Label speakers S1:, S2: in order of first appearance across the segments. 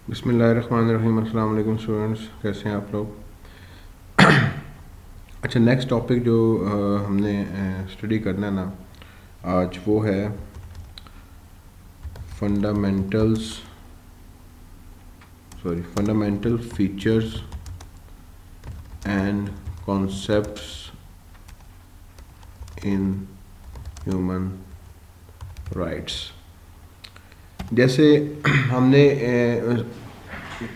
S1: बिस्मिल्लाहिर्रहमानिर्रहीम। अस्सलाम वालेकुम स्टूडेंट्स, कैसे हैं आप लोग। अच्छा, नेक्स्ट टॉपिक जो हमने स्टडी करना है ना आज, वो है fundamental features and concepts in human rights. जैसे हमने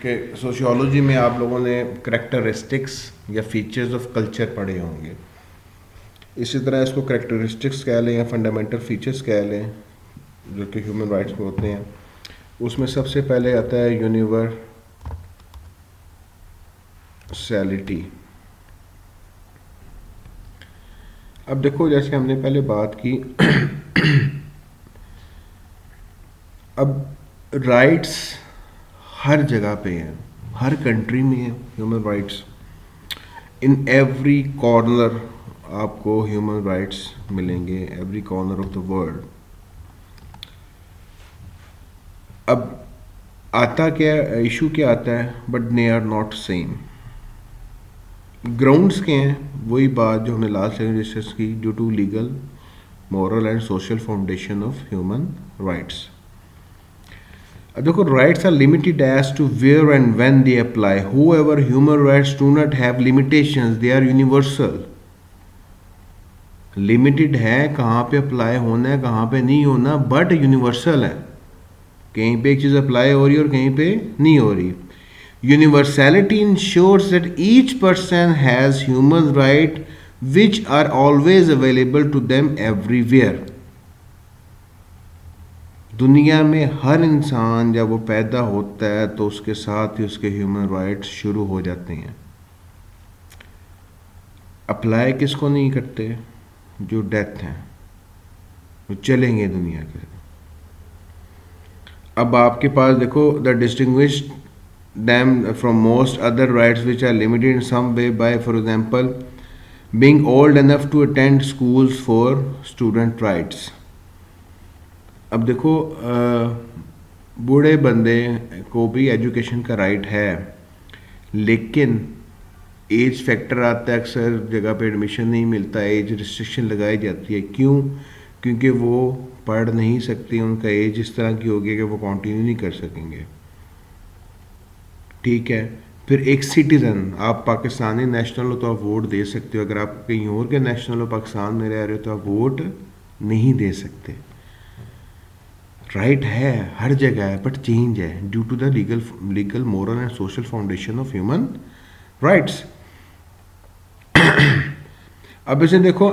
S1: कि सोशियोलॉजी में आप लोगों ने करेक्टरिस्टिक्स या फीचर्स ऑफ कल्चर पढ़े होंगे, इसी तरह इसको करेक्टरिस्टिक्स कह लें या फंडामेंटल फीचर्स कह लें जो कि ह्यूमन राइट्स में होते हैं। उसमें सबसे पहले आता है यूनिवर्सैलिटी। अब देखो, जैसे हमने पहले बात की अब राइट्स हर जगह पे हैं, हर कंट्री में है human rights. In every corner आपको ह्यूमन राइट्स मिलेंगे, every corner of the world. अब आता क्या इशू क्या आता है, but they are not same. Grounds के हैं वही बात जो हमने लास्ट टाइम डिस्कस की, due to legal, moral and social foundation of human rights. अब देखो, rights are limited as to where and when they apply. However human rights do not have limitations, they are universal. Limited है कहाँ पे apply होना है, कहाँ पे नहीं होना, बट यूनिवर्सल है। कहीं पे एक चीज़ अप्लाई हो रही है और कहीं पे नहीं हो रही। Universality ensures that each person has human right which are always available to them everywhere. दुनिया में हर इंसान जब वो पैदा होता है तो उसके साथ ही उसके ह्यूमन राइट्स शुरू हो जाते हैं। अप्लाई किसको नहीं करते? जो डेथ हैं, वो चलेंगे दुनिया के। अब आपके पास देखो, the distinguished them from most other rights which are limited in some way by, for example, being old enough to attend schools for student rights. अब देखो, बूढ़े बंदे को भी एजुकेशन का राइट है, लेकिन एज फैक्टर आता है, अक्सर जगह पे एडमिशन नहीं मिलता, एज रिस्ट्रिक्शन लगाई जाती है। क्यों? क्योंकि वो पढ़ नहीं सकते, उनका एज इस तरह की होगी कि वो कंटिन्यू नहीं कर सकेंगे। ठीक है, फिर एक सिटीज़न, आप पाकिस्तानी नेशनल हो तो आप वोट दे सकते हो, अगर आप कहीं और के नेशनल हो, पाकिस्तान में रह रहे हो, तो आप वोट नहीं दे सकते। राइट है हर जगह है, बट चेंज है due to the legal moral and social foundation of human rights. अब इसे देखो,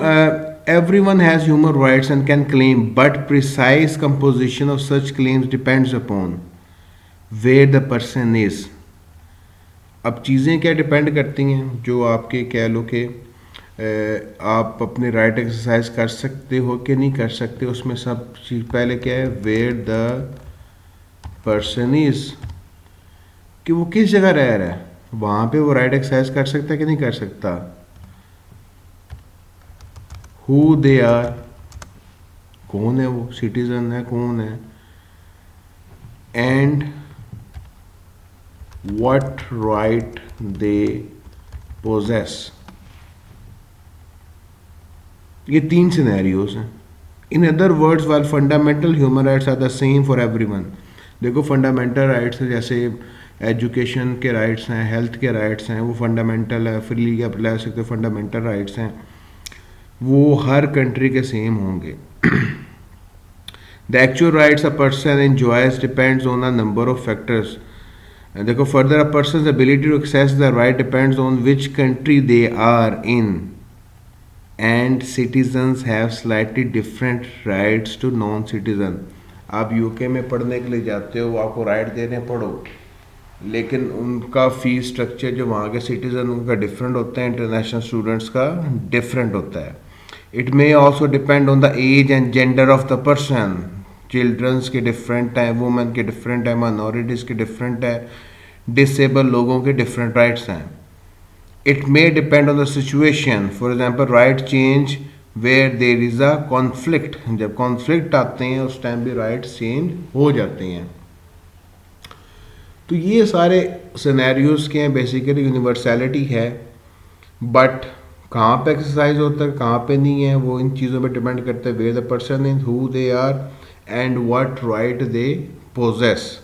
S1: everyone has human rights and can claim, but precise composition of such claims depends upon where the person is. अब चीज़ें क्या depend करती हैं, जो आपके कह लो कि आप अपने राइट एक्सरसाइज कर सकते हो कि नहीं कर सकते। उसमें सब चीज़ पहले क्या है, वेयर द पर्सन इज, कि वो किस जगह रह रहा है, वहाँ पे वो राइट एक्सरसाइज कर सकता है कि नहीं कर सकता। हु दे आर, कौन है वो, सिटीजन है कौन है, and what right they possess। ये तीन सिनेरियोज हैं। In other words, while fundamental human rights are the same for everyone. देखो, फंडामेंटल राइट्स है, जैसे एजुकेशन के राइट्स हैं, हेल्थ के राइट्स हैं, वो फंडामेंटल है, फ्रीली अप्लाई सकते हो, फंडामेंटल राइट्स हैं, वो हर कंट्री के सेम होंगे। The actual rights a person enjoys depends on a number of factors. देखो, further a person ability to access the right depends on which country they are in, and citizens have slightly different rights to non citizen. आप UK में पढ़ने के लिए जाते हो, आपको right they रहे हैं पढ़ो, लेकिन उनका फीस स्ट्रक्चर जो वहाँ के सिटीजन उनका डिफरेंट होता है, इंटरनेशनल स्टूडेंट्स का डिफरेंट होता है। It may also depend on the age and gender of the person. Childrens के डिफरेंट हैं, वुमेन के डिफरेंट है, माइनॉरिटीज़ के डिफरेंट है, डिसेबल लोगों के डिफरेंट राइट्स हैं। It may depend on the situation, for example right change where there is a conflict. जब कॉन्फ्लिक्ट आते हैं उस टाइम भी राइट्स चेंज हो जाते हैं। तो ये सारे सिनेरियोज के हैं, बेसिकली यूनिवर्सैलिटी है, बट कहाँ पे एक्सरसाइज होता है कहाँ पे नहीं है वो इन चीज़ों पे डिपेंड करता है, where the person is, who they are and what right they possess.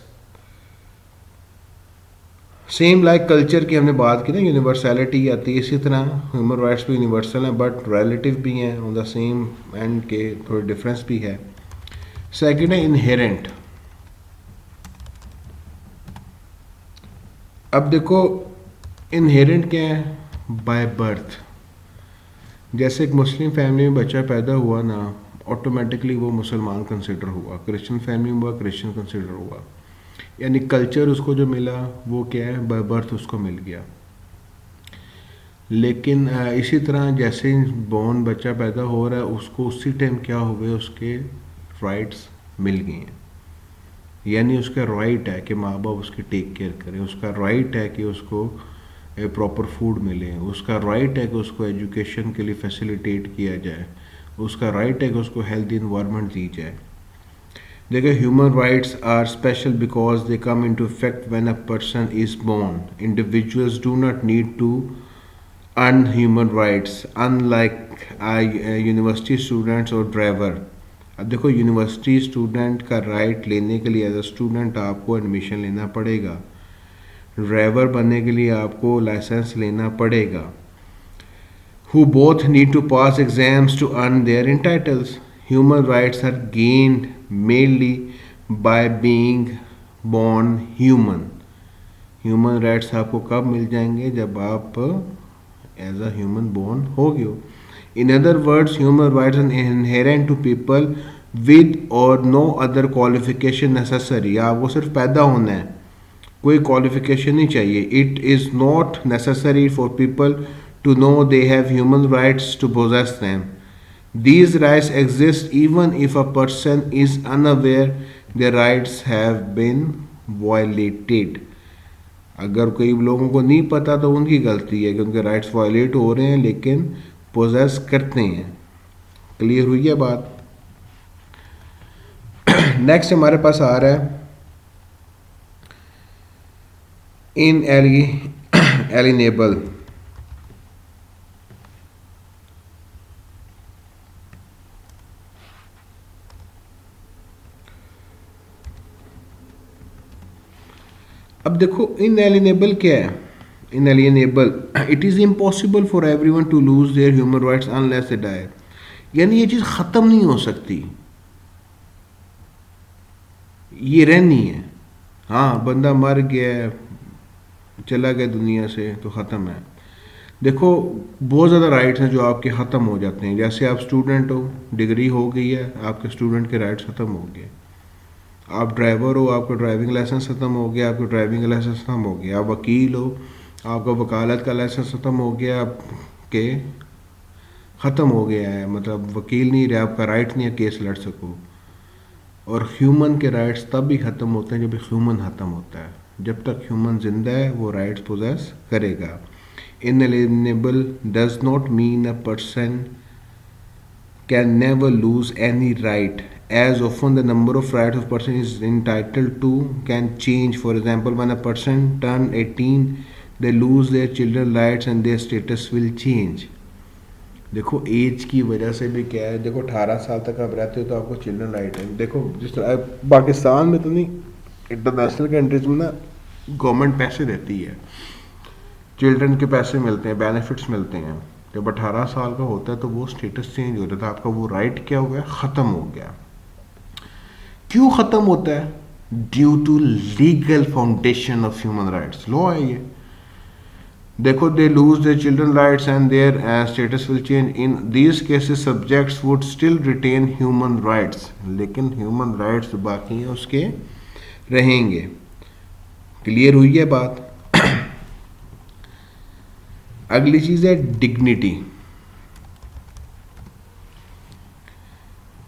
S1: Same like culture की हमने बात की ना, यूनिवर्सैलिटी आती है, इसी तरह ह्यूमन राइट्स भी यूनिवर्सल हैं बट रिलेटिव भी हैं, ऑन द सेम एंड के थोड़े डिफरेंस भी है। सेकंड है इनहेरेंट। अब देखो इनहेरेंट क्या है, बाय बर्थ। जैसे एक मुस्लिम फैमिली में बच्चा पैदा हुआ ना, ऑटोमेटिकली वो मुसलमान कंसिडर हुआ, क्रिश्चियन फैमिली में हुआ क्रिश्चियन कंसिडर हुआ, यानी कल्चर उसको जो मिला वो क्या है, बाय बर्थ उसको मिल गया। लेकिन इसी तरह जैसे बॉर्न बच्चा पैदा हो रहा है उसको उसी टाइम क्या हुए, उसके राइट्स मिल गए हैं, यानी उसका राइट है कि माँ बाप उसकी टेक केयर करें, उसका राइट है कि उसको प्रॉपर फूड मिले, उसका राइट है कि उसको एजुकेशन के लिए फैसिलिटेट किया जाए, उसका राइट है कि उसको हेल्दी इन्वायरमेंट दी जाए। देखिए human rights are special because they come into effect when a person is born. Individuals do not need to earn human rights unlike university students और ड्राइवर। अब देखो यूनिवर्सिटी स्टूडेंट का राइट लेने के लिए एज अ स्टूडेंट आपको admission लेना पड़ेगा, ड्राइवर बनने के लिए आपको लाइसेंस लेना पड़ेगा, who both need to pass exams to earn their entitles. Human rights are gained mainly by being born human. Human rights आपको कब मिल जाएंगे, जब आप एज अ ह्यूमन बोर्न हो गए हो। In other words human rights are inherent to people with और no other qualification necessary. आपको सिर्फ पैदा होना है, कोई क्वालिफिकेशन नहीं चाहिए। It is not necessary for people to know they have human rights to possess them. These rights exist even if a person is unaware their rights have been violated. अगर कई लोगों को नहीं पता तो उनकी गलती है कि उनके राइट्स वायलेट हो रहे हैं लेकिन पोजेस करते हैं। क्लियर हुई है बात। नेक्स्ट हमारे पास आ रहा है इनएलिनेबल। अब देखो इनएलिनेबल क्या है, inalienable it is impossible for everyone to lose their human rights unless they die. यानी ये चीज़ ख़त्म नहीं हो सकती, ये रहनी है। हाँ बंदा मर गया चला गया दुनिया से तो ख़त्म है। देखो बहुत ज़्यादा राइट्स हैं जो आपके ख़त्म हो जाते हैं, जैसे आप स्टूडेंट हो, डिग्री हो गई है, आपके स्टूडेंट के राइट्स ख़त्म हो गए। आप ड्राइवर हो, आपका ड्राइविंग लाइसेंस ख़त्म हो गया, आपका ड्राइविंग लाइसेंस ख़त्म हो गया। आप वकील हो, आपका वकालत का लाइसेंस ख़त्म हो गया, आपके ख़त्म हो गया है, मतलब वकील नहीं रहे, आपका राइट नहीं है केस लड़ सको। और ह्यूमन के राइट्स तब भी ख़त्म होते हैं जब ह्यूमन ख़त्म होता है। जब तक ह्यूमन जिंदा है वो राइट्स पोजेस करेगा। Inalienable does not mean a person can never lose any right, as often the number of rights a person is entitled to can change. For example, when a person turn 18 they lose their children rights and their status will change. देखो as की वजह से भी क्या है, देखो 18 साल तक आप रहते हो तो आपको चिल्ड्रन राइट है। देखो जिस तरह पाकिस्तान में तो नहीं, इंटरनेशनल कंट्रीज में ना गवर्नमेंट पैसे देती है, चिल्ड्रन के पैसे मिलते हैं, बेनिफिट्स मिलते हैं। जब 18 साल का होता है तो वो स्टेटस चेंज हो जाता है, आपका वो राइट क्या हो गया, ख़त्म हो गया। क्यों ख़त्म होता है? Due to legal foundation of human rights, law है ये। देखो they lose their children rights and their status will change. In these cases subjects would still retain human rights, लेकिन ह्यूमन राइट्स बाकी हैं उसके रहेंगे। क्लियर हुई है बात। अगली चीज है डिग्निटी।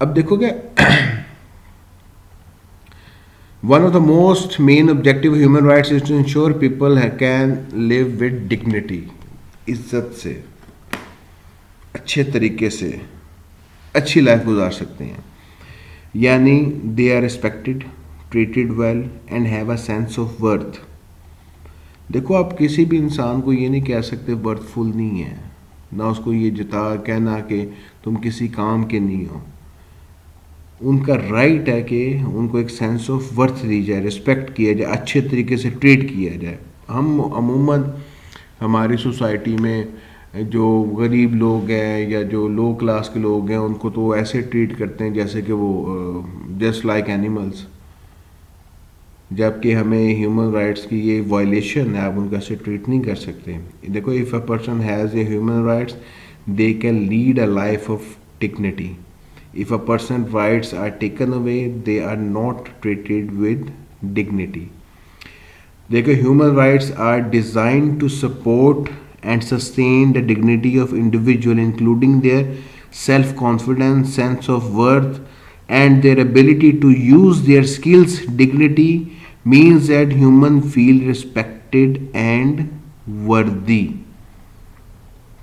S1: अब देखोगे one of the most main objective human rights is to ensure people can live with dignity, इज्जत से, अच्छे तरीके से अच्छी लाइफ गुजार सकते हैं। यानी they are respected, treated well and have a sense of worth. देखो आप किसी भी इंसान को ये नहीं कह सकते बर्थफुल नहीं है, ना उसको ये जता कहना कि तुम किसी काम के नहीं हो। उनका राइट है कि उनको एक सेंस ऑफ वर्थ दी जाए, रिस्पेक्ट किया जाए, अच्छे तरीके से ट्रीट किया जाए। हम अमूमन हमारी सोसाइटी में जो गरीब लोग हैं या जो लो क्लास के लोग हैं उनको तो ऐसे ट्रीट करते हैं जैसे कि वो जस्ट लाइक एनिमल्स, जबकि हमें ह्यूमन राइट्स की ये वायलेशन है, आप उनको ऐसे ट्रीट नहीं कर सकते। देखो, if a person has a human rights they can lead a life of dignity. If a person rights are taken away they are not treated with dignity. देखो, human rights are designed to support and sustain the dignity of individual including their self confidence, sense of worth and their ability to use their skills. Dignity means that human feel respected and worthy.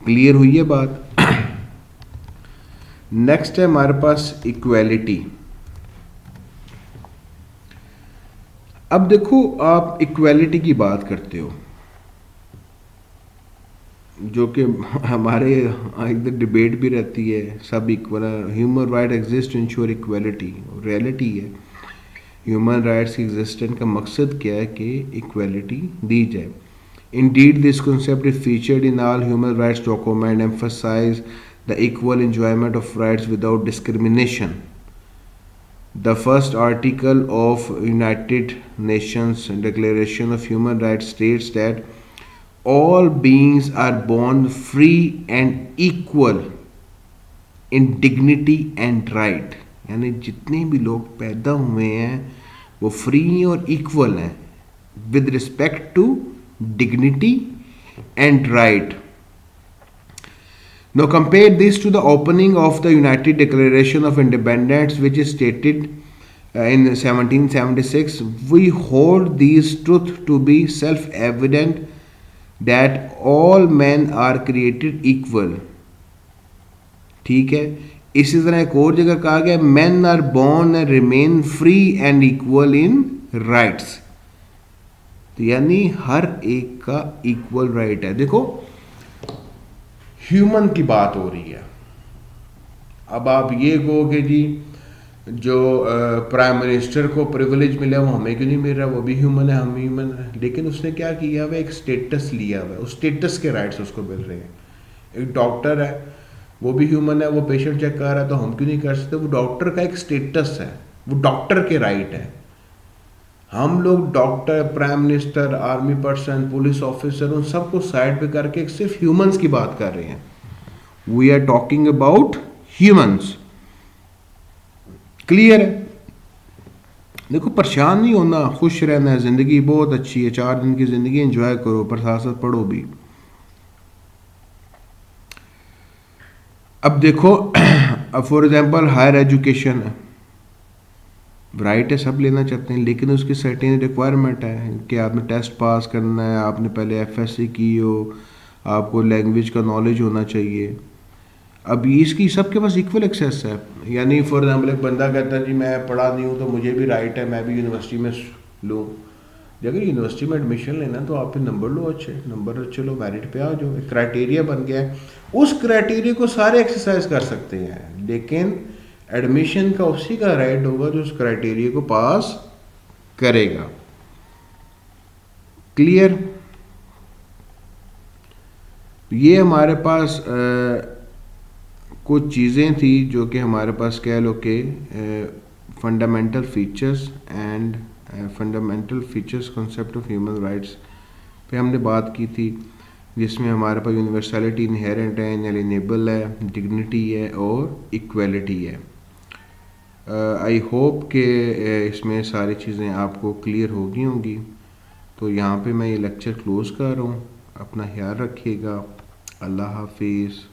S1: Clear हुई है बात? Next है हमारे पास equality. अब देखो, आप equality की बात करते हो जो कि हमारे इधर डिबेट भी रहती है, सब equal, human right exist ensure equality, reality है। ह्यूमन राइट्स की एग्जिस्टेंस का मकसद क्या है कि इक्वालिटी दी जाए। Indeed this concept is featured in all human rights document, emphasize the equal enjoyment of rights without discrimination. The first article of United Nations declaration of human rights states that all beings are born free and equal in dignity and right। यानी जितने भी लोग पैदा हुए हैं वो free और equal हैं with respect to dignity and right. Now compare this to the opening of the United Declaration of Independence, which is stated in 1776. We hold these truths to be self-evident that all men are created equal। ठीक है, इसी तरह एक और जगह कहा गया men are born and remain free and equal in rights। तो यानी हर एक का इक्वल राइट है। देखो, ह्यूमन की बात हो रही है। अब आप ये कहो कि जी जो प्राइम मिनिस्टर को प्रिविलेज मिला वो हमें क्यों नहीं मिल रहा, वो भी ह्यूमन है, हम ह्यूमन है। लेकिन उसने क्या किया हुआ, एक स्टेटस लिया हुआ है, उस स्टेटस के राइट्स उसको मिल रहे हैं। एक डॉक्टर है, वो भी ह्यूमन है, वो पेशेंट चेक कर रहा है, तो हम क्यों नहीं कर सकते? वो डॉक्टर का एक स्टेटस है, वो डॉक्टर के राइट है। हम लोग doctor, prime minister, army person, police officer, उन सबको साइड पे करके सिर्फ ह्यूमंस की बात कर रहे हैं। We are talking about humans. Clear है? देखो, परेशान नहीं होना, खुश रहना है, जिंदगी बहुत अच्छी है, 4 दिन की जिंदगी एंजॉय करो, पर साथ साथ पढ़ो भी। अब देखो, अब फॉर एग्जांपल हायर एजुकेशन है, राइट है, सब लेना चाहते हैं, लेकिन उसकी सर्टेन रिक्वायरमेंट है कि आपने टेस्ट पास करना है, आपने पहले एफएससी की हो, आपको लैंग्वेज का नॉलेज होना चाहिए। अब इसकी सबके पास इक्वल एक्सेस है। यानी फॉर एग्जाम्पल एक बंदा कहता है जी मैं पढ़ा नहीं हूँ तो मुझे भी राइट है मैं भी यूनिवर्सिटी में लूँ। अगर यूनिवर्सिटी में एडमिशन लेना तो आप नंबर लो, अच्छे नंबर अच्छे लो, मेरिट पे आ जाओ। एक क्राइटेरिया बन गया है, उस क्राइटेरिया को सारे एक्सरसाइज कर सकते हैं, लेकिन एडमिशन का उसी का राइट होगा जो उस क्राइटेरिया को पास करेगा। क्लियर? ये हमारे पास कुछ चीज़ें थी जो कि हमारे पास कह लो कि fundamental features and fundamental features concept of human rights पे हमने बात की थी, जिसमें हमारे पास यूनिवर्सलिटी इनहेरेंट है, इनएलिएनेबल है, डिग्निटी है और इक्वलिटी है। आई होप कि इसमें सारी चीज़ें आपको क्लियर हो गई होंगी। तो यहाँ पे मैं ये लेक्चर क्लोज़ कर रहा हूँ। अपना ख्याल रखिएगा। अल्लाह हाफिज़।